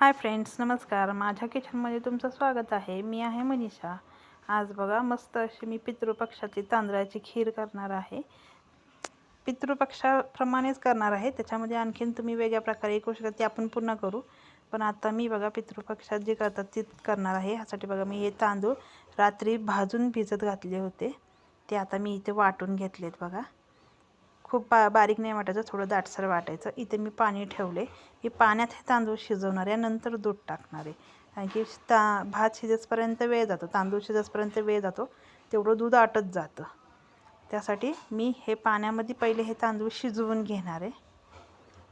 Hi friends, नमस्कार. माझ्या किचनमध्ये तुमचं स्वागत आहे. मी आहे मनीषा. आज बघा मस्त अशी मी पितृपक्षाची तांदळाची खीर करणार आहे. पितृपक्षाप्रमाणेच करणार आहे. त्याच्यामध्ये आणखीन तुम्ही वेगळ्या प्रकारे करू शकता, ते आपण पुन्हा करू. पण आता मी बघा पितृपक्षात जे करतात ते करणार आहे. ह्यासाठी बघा मी हे तांदूळ रात्री भाजून भिजत घातले होते. ते आता मी इथे वाटून घेतलेत बघा. खूप बारीक नाही वाटायचं, थोडं दाटसर वाटायचं. इथे मी पाणी ठेवले. हे पाण्यात हे तांदूळ शिजवणार आहे, नंतर दूध टाकणार आहे. कारण की भात शिजेपर्यंत वेळ जातो, तांदूळ शिजेपर्यंत वेळ जातो, तेवढं दूध आटत जातं. त्यासाठी मी हे पाण्यामध्ये पहिले हे तांदूळ शिजवून घेणार आहे.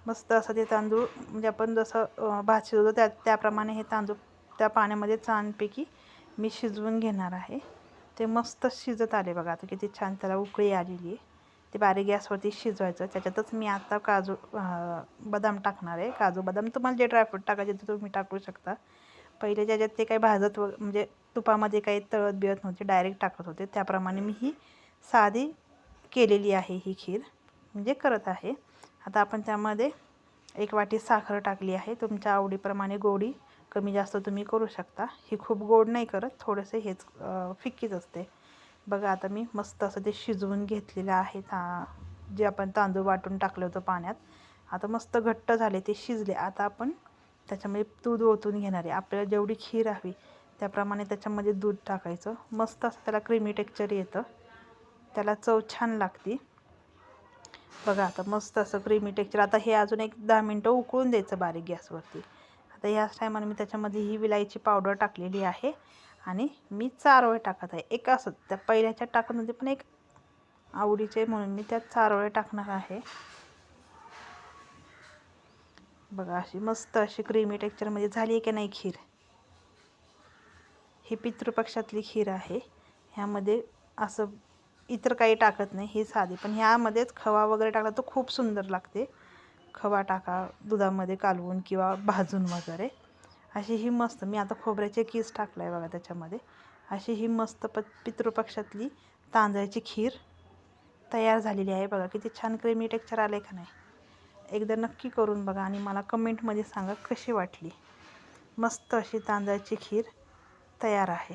मस्त असं ते तांदूळ म्हणजे आपण जसं भात शिजवतो त्याप्रमाणे हे तांदूळ त्या पाण्यामध्ये छानपैकी मी शिजवून घेणार आहे. ते मस्त शिजत आले बघा. आता किती छान त्याला उकळी आलेली आहे. ते बारीक गॅसवरती शिजवायचं. त्याच्यातच मी आता काजू बदाम टाकणार आहे. काजू बदाम तुम्हाला जे ड्रायफ्रूट टाकायचे ते तुम्ही टाकू शकता. पहिले त्याच्यात ते काही भाजत म्हणजे तुपामध्ये काही तळत बिळत नव्हते, डायरेक्ट टाकत होते. त्याप्रमाणे मी ही साधी केलेली आहे ही खीर, म्हणजे करत आहे. आता आपण त्यामध्ये 1 वाटी साखर टाकली आहे. तुमच्या आवडीप्रमाणे गोडी कमी जास्त तुम्ही करू शकता. ही खूप गोड नाही करत, थोडंसं हेच फिक्कीच असते बघा. आता मी मस्त असं ते शिजवून घेतलेलं आहे. जे आपण तांदूळ वाटून टाकलं होतं पाण्यात, आता मस्त घट्ट झाले, ते शिजले. आता आपण त्याच्यामध्ये दूध ओतून घेणार आहे. आपल्याला जेवढी खीर हवी त्याप्रमाणे त्याच्यामध्ये दूध टाकायचं. मस्त असं त्याला क्रीमी टेक्स्चर येतं, त्याला चव छान लागते बघा. आता मस्त असं क्रीमी टेक्स्चर. आता हे अजून 10 मिनटं उकळून द्यायचं बारीक गॅसवरती. आता ह्याच टायमाने मी त्याच्यामध्ये ही विलायची पावडर टाकलेली आहे आणि मी चारोळे टाकत आहे. एक असं त्या पहिल्याच्यात टाकत होते, पण एक आवडीचे म्हणून मी त्यात चारोळे टाकणार आहे बघा. अशी मस्त अशी क्रीमी टेक्स्चरमध्ये झाली आहे की नाही खीर. ही पितृपक्षातली खीर आहे. ह्यामध्ये असं इतर काही टाकत नाही, ही साधी. पण ह्यामध्येच खवा वगैरे टाकला तर खूप सुंदर लागते. खवा टाका दुधामध्ये कालवून किंवा भाजून वगैरे. अशी ही मस्त, मी आता खोबऱ्याचे कीस टाकलं आहे बघा त्याच्यामध्ये. अशी ही मस्त पितृपक्षातली तांदळाची खीर तयार झालेली आहे बघा. किती छान क्रीमी टेक्स्चर आलं आहे का नाही. एकदा नक्की करून बघा आणि मला कमेंटमध्ये सांगा कशी वाटली. मस्त अशी तांदळाची खीर तयार आहे.